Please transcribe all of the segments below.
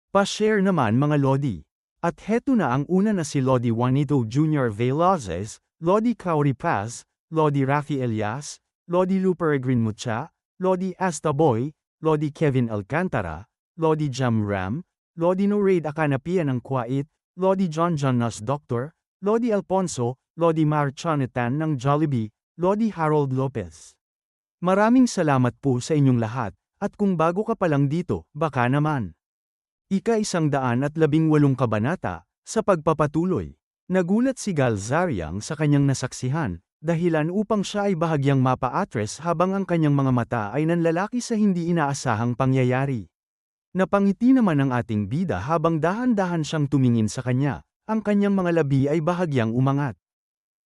Pa-share naman mga Lodi. At heto na ang una na si Lodi Juanito Jr. Velazquez, Lodi Kauri Paz, Lodi Rafi Elias, Lodi Lou Peregrine Mucha, Lodi Astaboy, Lodi Kevin Alcantara, Lodi Jam Ram, Lodi Noraid Akanapia ng Kuwait, Lodi John Nas Doctor, Lodi Alfonso, Lodi Mar Chonatan ng Jollibee, Lodi Harold Lopez. Maraming salamat po sa inyong lahat, at kung bago ka pa lang dito, baka naman. Ika-118 kabanata, sa pagpapatuloy. Nagulat si Gal Zariang sa kanyang nasaksihan, dahilan upang siya ay bahagyang mapa-atres habang ang kanyang mga mata ay nanlalaki sa hindi inaasahang pangyayari. Napangiti naman ang ating bida habang dahan-dahan siyang tumingin sa kanya, ang kanyang mga labi ay bahagyang umangat.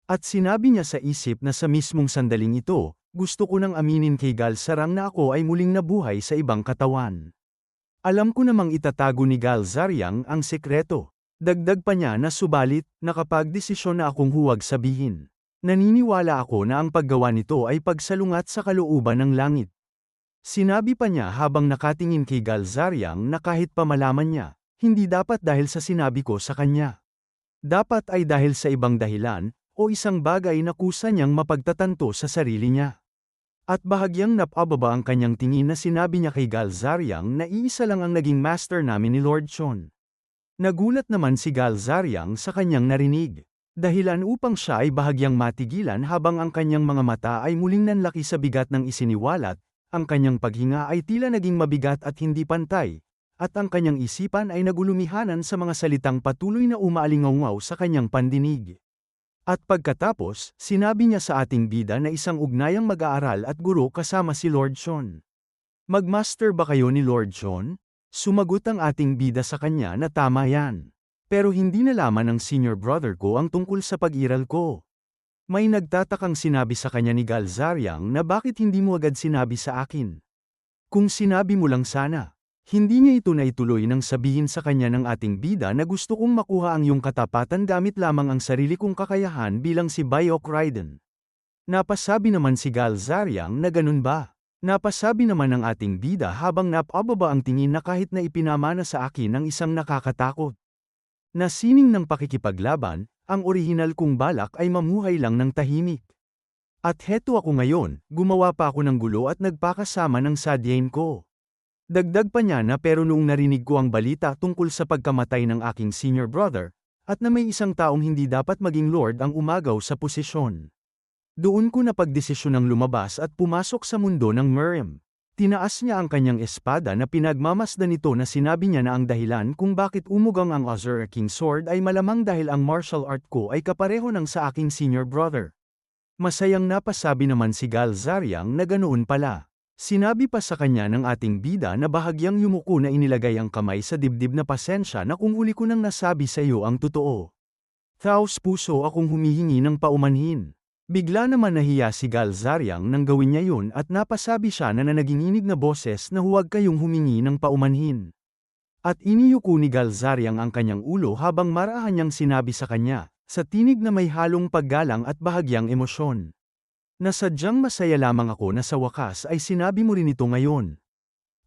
At sinabi niya sa isip na sa mismong sandaling ito, gusto ko nang aminin kay Gal Sarang na ako ay muling nabuhay sa ibang katawan. Alam ko namang itatago ni Gal Zariang ang sekreto. Dagdag pa niya na subalit, nakapagdesisyon na akong huwag sabihin. Naniniwala ako na ang paggawa nito ay pagsalungat sa kalooban ng langit. Sinabi pa niya habang nakatingin kay Gal Zariang na kahit pa malaman niya, hindi dapat dahil sa sinabi ko sa kanya. Dapat ay dahil sa ibang dahilan, o isang bagay na kusa niyang mapagtatanto sa sarili niya. At bahagyang napababa ang kanyang tingin na sinabi niya kay Gal Zariang na iisa lang ang naging master namin ni Lord Chon. Nagulat naman si Gal Zariang sa kanyang narinig. Dahilan upang siya ay bahagyang matigilan habang ang kanyang mga mata ay muling nanlaki sa bigat ng isiniwalat, ang kanyang paghinga ay tila naging mabigat at hindi pantay, at ang kanyang isipan ay nagulumihanan sa mga salitang patuloy na umaalingaw sa kanyang pandinig. At pagkatapos, sinabi niya sa ating bida na isang ugnayang mag-aaral at guro kasama si Lord Chon. Magmaster ba kayo ni Lord Chon? Sumagot ang ating bida sa kanya na tama yan. Pero hindi nalaman ng senior brother ko ang tungkol sa pag-iral ko. May nagtatakang sinabi sa kanya ni Gal Zariang na bakit hindi mo agad sinabi sa akin. Kung sinabi mo lang sana. Hindi niya ito naituloy nang sabihin sa kanya ng ating bida na gusto kong makuha ang iyong katapatan gamit lamang ang sarili kong kakayahan bilang si Bayok Raiden. Napasabi naman si Gal Zariang na ganun ba? Napasabi naman ng ating bida habang napababa ang tingin na kahit na ipinamana sa akin ng isang nakakatakot. Nasining ng pakikipaglaban, ang orihinal kong balak ay mamuhay lang ng tahimik. At heto ako ngayon, gumawa pa ako ng gulo at nagpakasama ng sadyain ko. Dagdag pa niya na pero noong narinig ko ang balita tungkol sa pagkamatay ng aking senior brother, at na may isang taong hindi dapat maging lord ang umagaw sa posisyon. Doon ko napagdesisyon ng lumabas at pumasok sa mundo ng Merim. Tinaas niya ang kanyang espada na pinagmamasdan nito na sinabi niya na ang dahilan kung bakit umugang ang Azure King Sword ay malamang dahil ang martial art ko ay kapareho ng sa aking senior brother. Masayang napasabi naman si Gal Zariang na ganoon pala. Sinabi pa sa kanya ng ating bida na bahagyang yumuko na inilagay ang kamay sa dibdib na pasensya na kung huli ko nang nasabi sa iyo ang totoo. Taos puso akong humihingi ng paumanhin. Bigla naman nahiya si Gal Zariang nang gawin niya yun at napasabi siya na nananginginig na boses na huwag kayong humingi ng paumanhin. At iniyuko ni Gal Zariang ang kanyang ulo habang marahan niyang sinabi sa kanya, sa tinig na may halong paggalang at bahagyang emosyon. Nasadyang masaya lamang ako na sa wakas ay sinabi mo rin ito ngayon.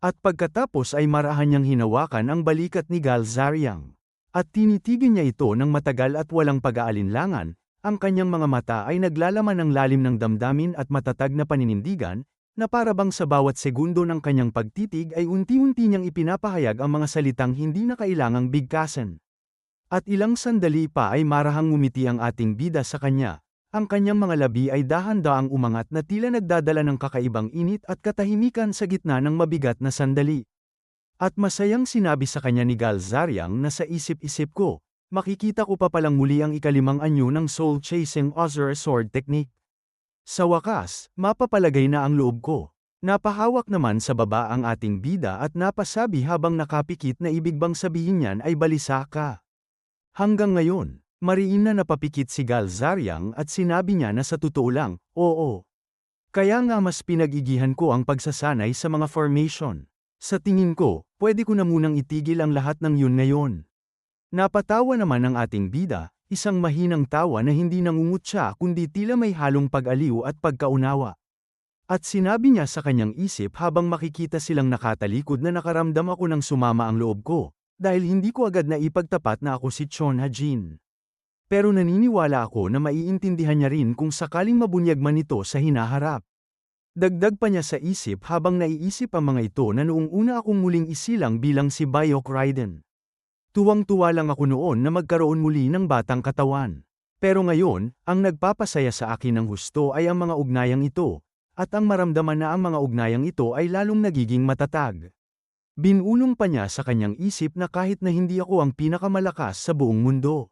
At pagkatapos ay marahan niyang hinawakan ang balikat ni Gal Zariang. At tinitigin niya ito ng matagal at walang pag-aalinlangan, ang kanyang mga mata ay naglalaman ng lalim ng damdamin at matatag na paninindigan, na parabang sa bawat segundo ng kanyang pagtitig ay unti-unti niyang ipinapahayag ang mga salitang hindi na kailangang bigkasan. At ilang sandali pa ay marahang ngumiti ang ating bida sa kanya. Ang kanyang mga labi ay dahan-daang umangat na tila nagdadala ng kakaibang init at katahimikan sa gitna ng mabigat na sandali. At masayang sinabi sa kanya ni Gal Zariang na sa isip-isip ko, makikita ko pa palang muli ang ikalimang anyo ng soul-chasing Azure Sword Technique. Sa wakas, mapapalagay na ang loob ko. Napahawak naman sa baba ang ating bida at napasabi habang nakapikit na ibig bang sabihin niyan ay balisa ka. Hanggang ngayon, mariin na napapikit si Gal Zariang at sinabi niya na sa totoo lang, oo. Kaya nga mas pinag-igihan ko ang pagsasanay sa mga formation. Sa tingin ko, pwede ko na munang itigil ang lahat ng yun ngayon. Napatawa naman ang ating bida, isang mahinang tawa na hindi nangungutya kundi tila may halong pag-aliw at pagkaunawa. At sinabi niya sa kanyang isip habang makikita silang nakatalikod na nakaramdam ako ng sumama ang loob ko, dahil hindi ko agad na ipagtapat na ako si Chon Ha-jin. Pero naniniwala ako na maiintindihan niya rin kung sakaling mabunyag man ito sa hinaharap. Dagdag pa niya sa isip habang naiisip ang mga ito na noong una akong muling isilang bilang si Bayok Raiden. Tuwang-tuwa lang ako noon na magkaroon muli ng batang katawan. Pero ngayon, ang nagpapasaya sa akin ng husto ay ang mga ugnayang ito, at ang maramdaman na ang mga ugnayang ito ay lalong nagiging matatag. Binulong pa niya sa kanyang isip na kahit na hindi ako ang pinakamalakas sa buong mundo,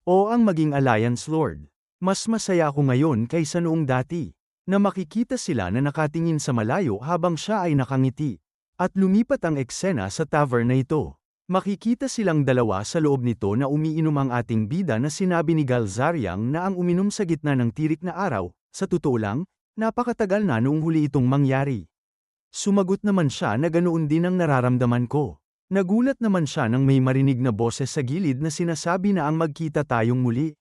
o ang maging Alliance Lord, mas masaya ako ngayon kaysa noong dati, na makikita sila na nakatingin sa malayo habang siya ay nakangiti. At lumipat ang eksena sa tavern na ito. Makikita silang dalawa sa loob nito na umiinom ang ating bida na sinabi ni Galzariang na ang uminom sa gitna ng tirik na araw, sa totoo lang, napakatagal na noong huli itong mangyari. Sumagot naman siya na ganoon din ang nararamdaman ko. Nagulat naman siya nang may marinig na boses sa gilid na sinasabi na ang magkita tayong muli.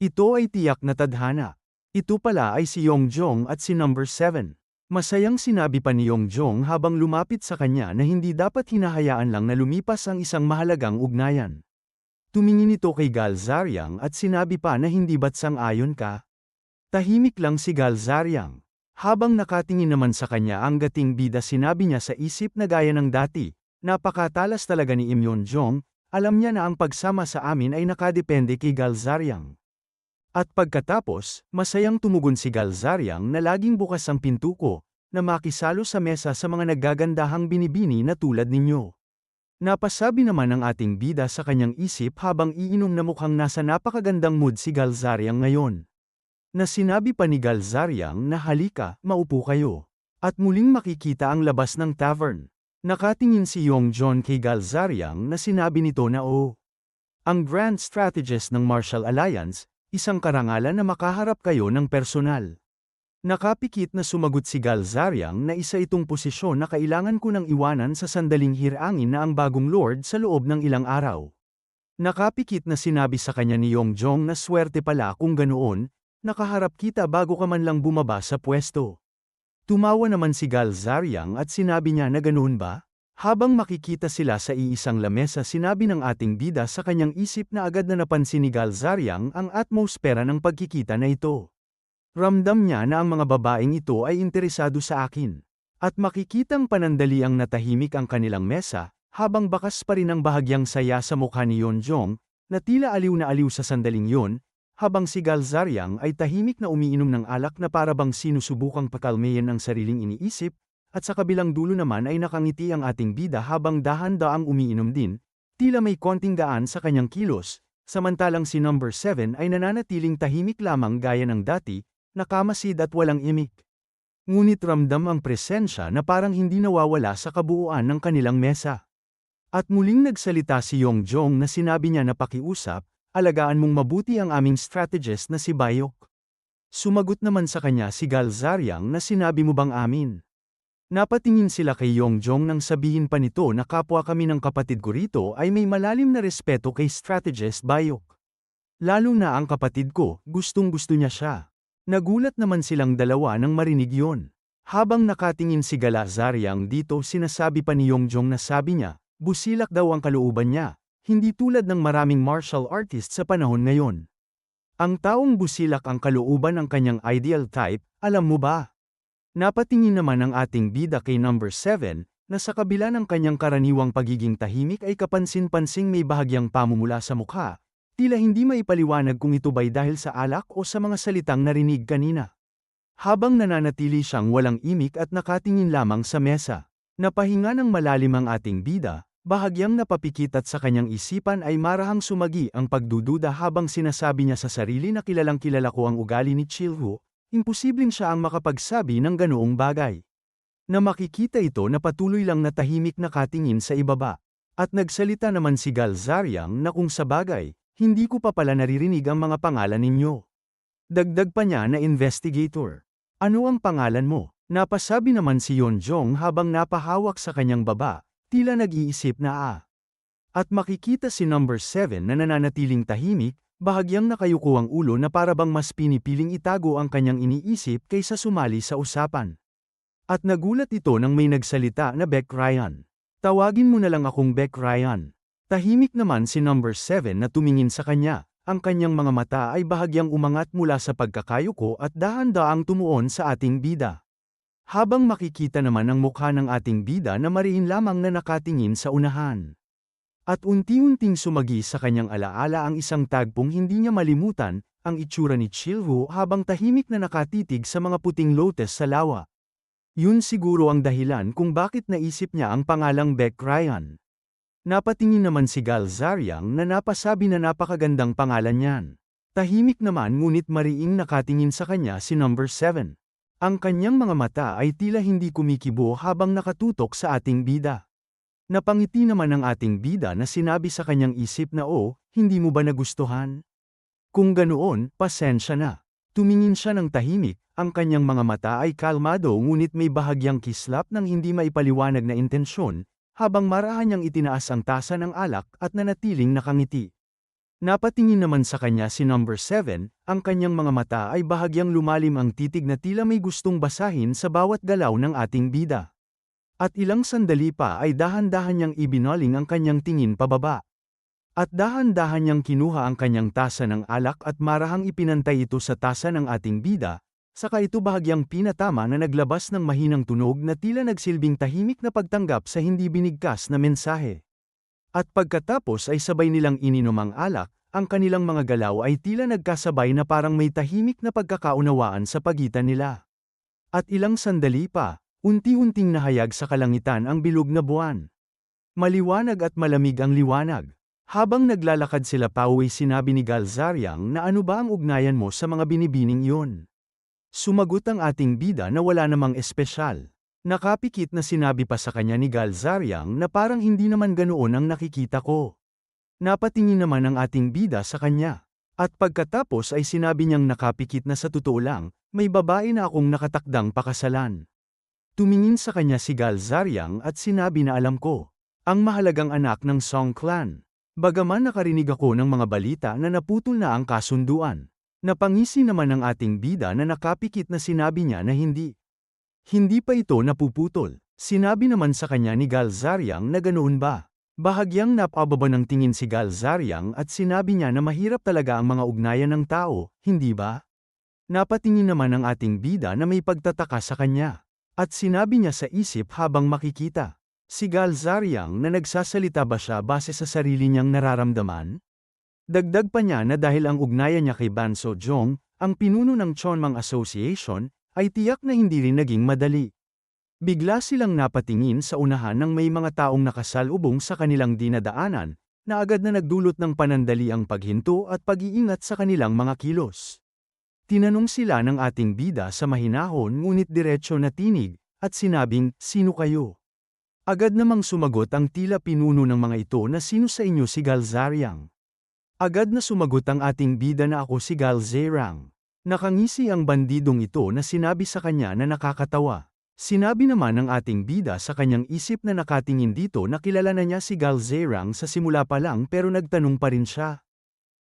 Ito ay tiyak na tadhana. Ito pala ay si Yongjong at si number 7. Masayang sinabi pa ni Yongjong habang lumapit sa kanya na hindi dapat hinahayaan lang na lumipas ang isang mahalagang ugnayan. Tumingin ito kay Galzariang at sinabi pa na hindi ba't sang-ayon ka? Tahimik lang si Galzariang. Habang nakatingin naman sa kanya ang gating bida sinabi niya sa isip na gaya ng dati, napakatalas talaga ni Im Yongjong, alam niya na ang pagsama sa amin ay nakadepende kay Galzariang. At pagkatapos, masayang tumugon si Galzariang na laging bukas ang pinto ko, na makisalo sa mesa sa mga naggagandahang binibini na tulad ninyo. Napasabi naman ang ating bida sa kanyang isip habang iinom na mukhang nasa napakagandang mood si Galzariang ngayon. Na sinabi pa ni Galzariang na halika, maupo kayo. At muling makikita ang labas ng tavern. Nakatingin si Yongjon kay Galzariang na sinabi nito na ang Grand Strategist ng Martial Alliance, isang karangalan na makaharap kayo ng personal. Nakapikit na sumagot si Galzariang na isa itong posisyon na kailangan ko nang iwanan sa sandaling hirangin na ang bagong lord sa loob ng ilang araw. Nakapikit na sinabi sa kanya ni Yongjong na swerte pala kung ganoon, nakaharap kita bago ka man lang bumaba sa pwesto. Tumawa naman si Galzariang at sinabi niya na ganoon ba? Habang makikita sila sa iisang lamesa sinabi ng ating bida sa kanyang isip na agad na napansin ni Galzariang ang atmosfera ng pagkikita na ito. Ramdam niya na ang mga babaeng ito ay interesado sa akin. At makikitang panandaliang natahimik ang kanilang mesa, habang bakas pa rin ang bahagyang saya sa mukha ni Yongjong, na tila aliw na aliw sa sandaling yon, habang si Galzariang ay tahimik na umiinom ng alak na parabang sinusubukang pakalmayan ang sariling iniisip, at sa kabilang dulo naman ay nakangiti ang ating bida habang dahan-daang umiinom din, tila may konting gaan sa kanyang kilos, samantalang si number 7 ay nananatiling tahimik lamang gaya ng dati, nakamasid at walang imik. Ngunit ramdam ang presensya na parang hindi nawawala sa kabuuan ng kanilang mesa. At muling nagsalita si Yongjong na sinabi niya na pakiusap, alagaan mong mabuti ang aming strategist na si Bayok. Sumagot naman sa kanya si Galzariang na sinabi mo bang amin? Napatingin sila kay Yongjong nang sabihin pa nito na kapwa kami ng kapatid ko rito ay may malalim na respeto kay Strategist Bayok. Lalo na ang kapatid ko, gustong-gusto niya siya. Nagulat naman silang dalawa nang marinig yon. Habang nakatingin si Galzariang dito sinasabi pa ni Yongjong na sabi niya, busilak daw ang kalooban niya, hindi tulad ng maraming martial artist sa panahon ngayon. Ang taong busilak ang kalooban ang kanyang ideal type, alam mo ba? Napatingin naman ang ating bida kay number 7, na sa kabila ng kanyang karaniwang pagiging tahimik ay kapansin-pansing may bahagyang pamumula sa mukha, tila hindi maipaliwanag kung ito ba'y dahil sa alak o sa mga salitang narinig kanina. Habang nananatili siyang walang imik at nakatingin lamang sa mesa, napahinga ng malalim ang ating bida, bahagyang napapikit at sa kanyang isipan ay marahang sumagi ang pagdududa habang sinasabi niya sa sarili na kilalang kilala ko ang ugali ni Chilhu. Imposibleng siya ang makapagsabi ng ganoong bagay. Na makikita ito na patuloy lang na tahimik na katingin sa ibaba. At nagsalita naman si Galzariang na kung sa bagay, hindi ko pa pala naririnig ang mga pangalan ninyo. Dagdag pa niya na investigator. Ano ang pangalan mo? Napasabi naman si Yongjong habang napahawak sa kanyang baba, tila nag-iisip na At makikita si number 7 na nananatiling tahimik, bahagyang nakayuko ang ulo na parabang mas pinipiling itago ang kanyang iniisip kaysa sumali sa usapan. At nagulat ito nang may nagsalita na Beck Ryan. Tawagin mo na lang akong Beck Ryan. Tahimik naman si number 7 na tumingin sa kanya, ang kanyang mga mata ay bahagyang umangat mula sa pagkakayuko at dahan-daang tumuon sa ating bida. Habang makikita naman ang mukha ng ating bida na mariin lamang na nakatingin sa unahan. At unti-unting sumagi sa kanyang alaala ang isang tagpong hindi niya malimutan, ang itsura ni Chilwoo habang tahimik na nakatitig sa mga puting lotus sa lawa. Yun siguro ang dahilan kung bakit naisip niya ang pangalang Baek Ryan. Napatingin naman si Gal Zaryang na napasabi na napakagandang pangalan niyan. Tahimik naman ngunit mariing nakatingin sa kanya si number 7. Ang kanyang mga mata ay tila hindi kumikibo habang nakatutok sa ating bida. Napangiti naman ang ating bida na sinabi sa kanyang isip na hindi mo ba nagustuhan? Kung ganoon, pasensya na. Tumingin siya ng tahimik, ang kanyang mga mata ay kalmado ngunit may bahagyang kislap ng hindi maipaliwanag na intensyon, habang marahan niyang itinaas ang tasa ng alak at nanatiling nakangiti. Napatingin naman sa kanya si number 7, ang kanyang mga mata ay bahagyang lumalim ang titig na tila may gustong basahin sa bawat galaw ng ating bida. At ilang sandali pa ay dahan-dahan niyang ibinaling ang kanyang tingin pababa. At dahan-dahan niyang kinuha ang kanyang tasa ng alak at marahang ipinantay ito sa tasa ng ating bida, saka ito bahagyang pinatama na naglabas ng mahinang tunog na tila nagsilbing tahimik na pagtanggap sa hindi binigkas na mensahe. At pagkatapos ay sabay nilang ininom ang alak, ang kanilang mga galaw ay tila nagkasabay na parang may tahimik na pagkakaunawaan sa pagitan nila. At ilang sandali pa, unti-unting nahayag sa kalangitan ang bilog na buwan. Maliwanag at malamig ang liwanag. Habang naglalakad sila pauwi sinabi ni Gal Zaryang na ano ba ang ugnayan mo sa mga binibining yun? Sumagot ang ating bida na wala namang espesyal. Nakapikit na sinabi pa sa kanya ni Gal Zaryang na parang hindi naman ganoon ang nakikita ko. Napatingin naman ang ating bida sa kanya. At pagkatapos ay sinabi niyang nakapikit na sa totoo lang, may babae na akong nakatakdang pakasalan. Tumingin sa kanya si Gal Zaryang at sinabi na alam ko, ang mahalagang anak ng Song Clan. Bagaman nakarinig ako ng mga balita na naputol na ang kasunduan. Napangisi naman ang ating bida na nakapikit na sinabi niya na hindi. Hindi pa ito napuputol. Sinabi naman sa kanya ni Gal Zaryang na ganoon ba. Bahagyang napababa ng tingin si Gal Zaryang at sinabi niya na mahirap talaga ang mga ugnayan ng tao, hindi ba? Napatingin naman ang ating bida na may pagtataka sa kanya. At sinabi niya sa isip habang makikita. Si Gal Zaryang na nagsasalita ba siya base sa sarili niyang nararamdaman? Dagdag pa niya na dahil ang ugnayan niya kay Ban So-jong, ang pinuno ng Chonmang Association, ay tiyak na hindi rin naging madali. Bigla silang napatingin sa unahan ng may mga taong nakasalubong sa kanilang dinadaanan, na agad na nagdulot ng panandali ang paghinto at pag-iingat sa kanilang mga kilos. Tinanong sila ng ating bida sa mahinahon ngunit diretsyo na tinig, at sinabing, sino kayo? Agad namang sumagot ang tila pinuno ng mga ito na sino sa inyo si Gal Zaryang. Agad na sumagot ang ating bida na ako si Gal Zaryang. Nakangisi ang bandidong ito na sinabi sa kanya na nakakatawa. Sinabi naman ng ating bida sa kanyang isip na nakatingin dito na kilala na niya si Gal Zaryang sa simula pa lang pero nagtanong pa rin siya.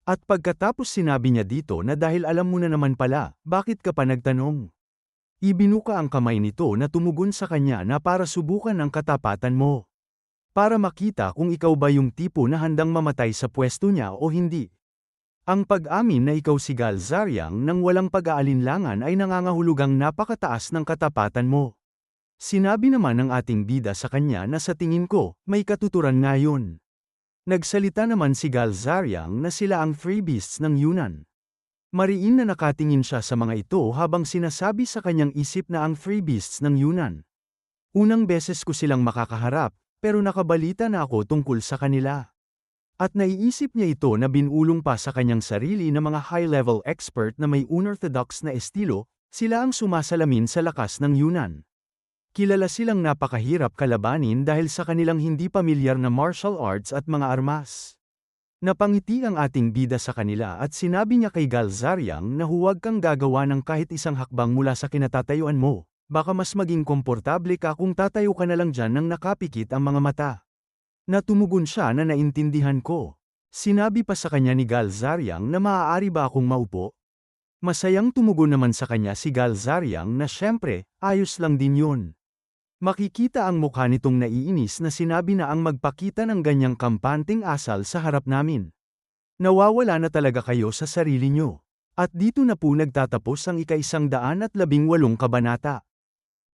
At pagkatapos sinabi niya dito na dahil alam mo na naman pala, bakit ka pa nagtanong? Ibinuka ang kamay nito na tumugon sa kanya na para subukan ang katapatan mo. Para makita kung ikaw ba yung tipo na handang mamatay sa pwesto niya o hindi. Ang pag-amin na ikaw si Gal Zaryang nang walang pag-aalinlangan ay nangangahulugang napakataas ng katapatan mo. Sinabi naman ng ating bida sa kanya na sa tingin ko, may katuturan nga yun. Nagsalita naman si Gal Zaryang na sila ang Three Beasts ng Yunnan. Mariin na nakatingin siya sa mga ito habang sinasabi sa kanyang isip na ang Three Beasts ng Yunnan. Unang beses ko silang makakaharap, pero nakabalita na ako tungkol sa kanila. At naiisip niya ito na binulong pa sa kanyang sarili na mga high-level expert na may unorthodox na estilo, sila ang sumasalamin sa lakas ng Yunnan. Kilala silang napakahirap kalabanin dahil sa kanilang hindi pamilyar na martial arts at mga armas. Napangiti ang ating bida sa kanila at sinabi niya kay Gal Zaryang na huwag kang gagawa ng kahit isang hakbang mula sa kinatatayuan mo, baka mas maging komportable ka kung tatayo ka na lang dyan nang nakapikit ang mga mata. Natumugon siya na naintindihan ko. Sinabi pa sa kanya ni Gal Zaryang na maaari ba akong maupo? Masayang tumugon naman sa kanya si Gal Zaryang na syempre, ayos lang din yun. Makikita ang mukha nitong naiinis na sinabi na ang magpakita ng ganyang kampanteng asal sa harap namin. Nawawala na talaga kayo sa sarili nyo. At dito na po nagtatapos ang ika-118 kabanata.